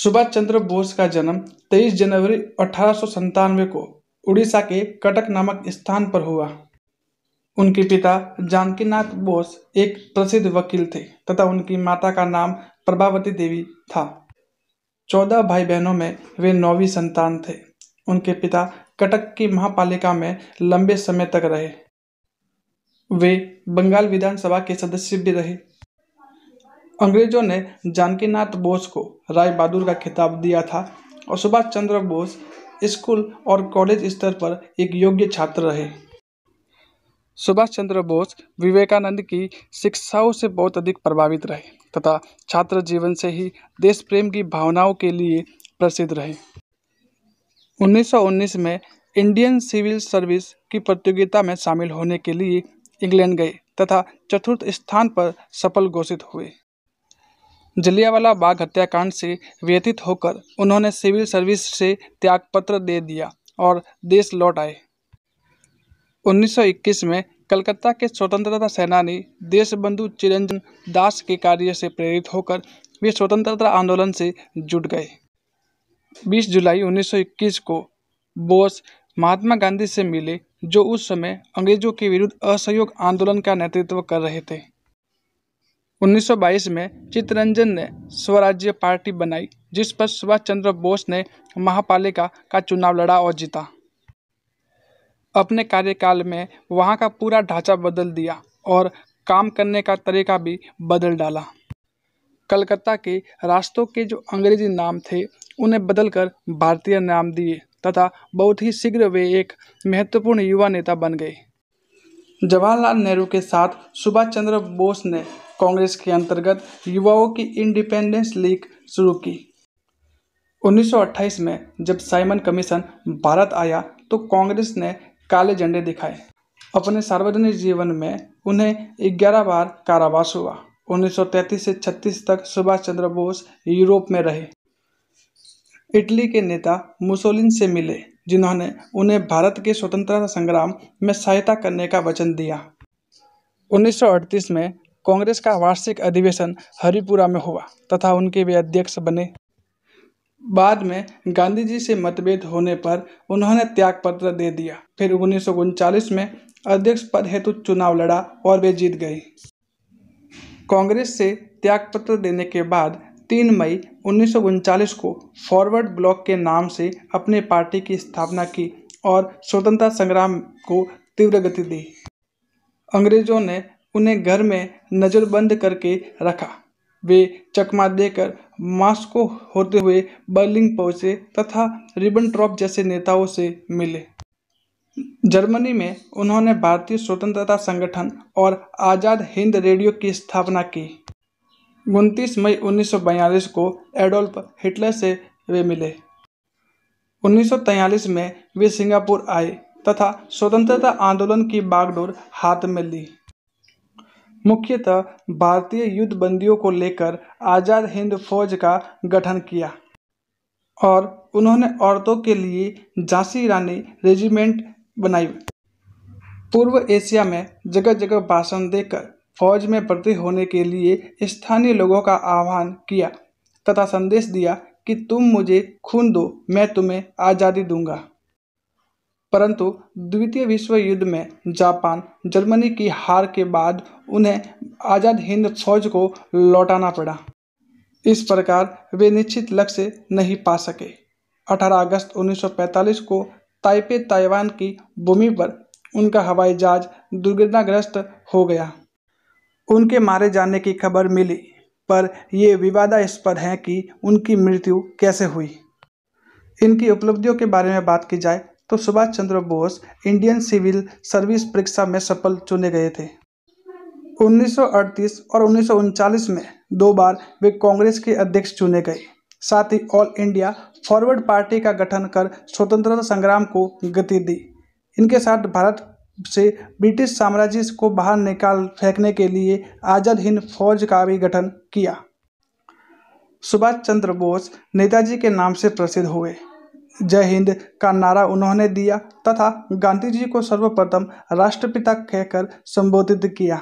सुभाष चंद्र बोस का जन्म 23 जनवरी 1897 को उड़ीसा के कटक नामक स्थान पर हुआ। उनके पिता जानकीनाथ बोस एक प्रसिद्ध वकील थे तथा उनकी माता का नाम प्रभावती देवी था। 14 भाई बहनों में वे 9वीं संतान थे। उनके पिता कटक की महापालिका में लंबे समय तक रहे। वे बंगाल विधानसभा के सदस्य भी रहे। अंग्रेजों ने जानकीनाथ बोस को राय बहादुर का खिताब दिया था और सुभाष चंद्र बोस स्कूल और कॉलेज स्तर पर एक योग्य छात्र रहे। सुभाष चंद्र बोस विवेकानंद की शिक्षाओं से बहुत अधिक प्रभावित रहे तथा छात्र जीवन से ही देश प्रेम की भावनाओं के लिए प्रसिद्ध रहे। 1919 में इंडियन सिविल सर्विस की प्रतियोगिता में शामिल होने के लिए इंग्लैंड गए तथा चतुर्थ स्थान पर सफल घोषित हुए। जलियांवाला बाग हत्याकांड से व्यथित होकर उन्होंने सिविल सर्विस से त्यागपत्र दे दिया और देश लौट आए। 1921 में कलकत्ता के स्वतंत्रता सेनानी देशबंधु चिरंजन दास के कार्य से प्रेरित होकर वे स्वतंत्रता आंदोलन से जुट गए। 20 जुलाई 1921 को बोस महात्मा गांधी से मिले, जो उस समय अंग्रेजों के विरुद्ध असहयोग आंदोलन का नेतृत्व कर रहे थे। 1922 में चित्तरंजन ने स्वराज्य पार्टी बनाई, जिस पर सुभाष चंद्र बोस ने महापालिका का चुनाव लड़ा और जीता। अपने कार्यकाल में वहां का पूरा ढांचा बदल दिया और काम करने का तरीका भी बदल डाला। कलकत्ता के रास्तों के जो अंग्रेजी नाम थे उन्हें बदलकर भारतीय नाम दिए तथा बहुत ही शीघ्र वे एक महत्वपूर्ण युवा नेता बन गए। जवाहरलाल नेहरू के साथ सुभाष चंद्र बोस ने कांग्रेस के अंतर्गत युवाओं की इंडिपेंडेंस लीग शुरू की। 1928 में जब साइमन कमीशन भारत आया तो कांग्रेस ने काले झंडे दिखाए। अपने सार्वजनिक जीवन में उन्हें 11 बार कारावास हुआ। 1933 से 36 तक सुभाष चंद्र बोस यूरोप में रहे। इटली के नेता मुसोलिनी से मिले, जिन्होंने उन्हें भारत के स्वतंत्रता संग्राम में सहायता करने का वचन दिया। 1938 में कांग्रेस का वार्षिक अधिवेशन हरिपुरा में हुआ तथा उनके वे अध्यक्ष बने। बाद में गांधी जी से मतभेद होने पर उन्होंने त्यागपत्र दे दिया। फिर 1939 में अध्यक्ष पद हेतु चुनाव लड़ा और वे जीत गए। कांग्रेस से त्यागपत्र देने के बाद 3 मई 1939 को फॉरवर्ड ब्लॉक के नाम से अपने पार्टी की स्थापना की और स्वतंत्रता संग्राम को तीव्र गति दी। अंग्रेजों ने उन्हें घर में नज़रबंद करके रखा। वे चकमा देकर मॉस्को होते हुए बर्लिन पहुंचे तथा रिबेनट्रॉप जैसे नेताओं से मिले। जर्मनी में उन्होंने भारतीय स्वतंत्रता संगठन और आज़ाद हिंद रेडियो की स्थापना की। 29 मई 1942 को एडोल्फ हिटलर से वे मिले। 1943 में वे सिंगापुर आए तथा स्वतंत्रता आंदोलन की बागडोर हाथ में ली। मुख्यतः भारतीय युद्ध बंदियों को लेकर आज़ाद हिंद फौज का गठन किया और उन्होंने औरतों के लिए झांसी रानी रेजिमेंट बनाई। पूर्व एशिया में जगह जगह भाषण देकर फौज में भर्ती होने के लिए स्थानीय लोगों का आह्वान किया तथा संदेश दिया कि तुम मुझे खून दो, मैं तुम्हें आज़ादी दूंगा। परंतु द्वितीय विश्व युद्ध में जापान जर्मनी की हार के बाद उन्हें आज़ाद हिंद फौज को लौटाना पड़ा। इस प्रकार वे निश्चित लक्ष्य नहीं पा सके। 18 अगस्त 1945 को ताइपे ताइवान की भूमि पर उनका हवाई जहाज दुर्घटनाग्रस्त हो गया। उनके मारे जाने की खबर मिली, पर यह विवादास्पद है कि उनकी मृत्यु कैसे हुई। इनकी उपलब्धियों के बारे में बात की जाए तो Subhash Chandra Bose Indian civil service परीक्षा में सफल चुने गए थे। 1938 और 1939 में 2 बार वे कांग्रेस के अध्यक्ष चुने गए। साथ ही ऑल इंडिया फॉरवर्ड पार्टी का गठन कर स्वतंत्रता संग्राम को गति दी। इनके साथ भारत से ब्रिटिश साम्राज्य को बाहर निकाल फेंकने के लिए आज़ाद हिंद फौज का भी गठन किया। सुभाष चंद्र बोस नेताजी के नाम से प्रसिद्ध हुए। जय हिंद का नारा उन्होंने दिया तथा गांधी जी को सर्वप्रथम राष्ट्रपिता कहकर संबोधित किया।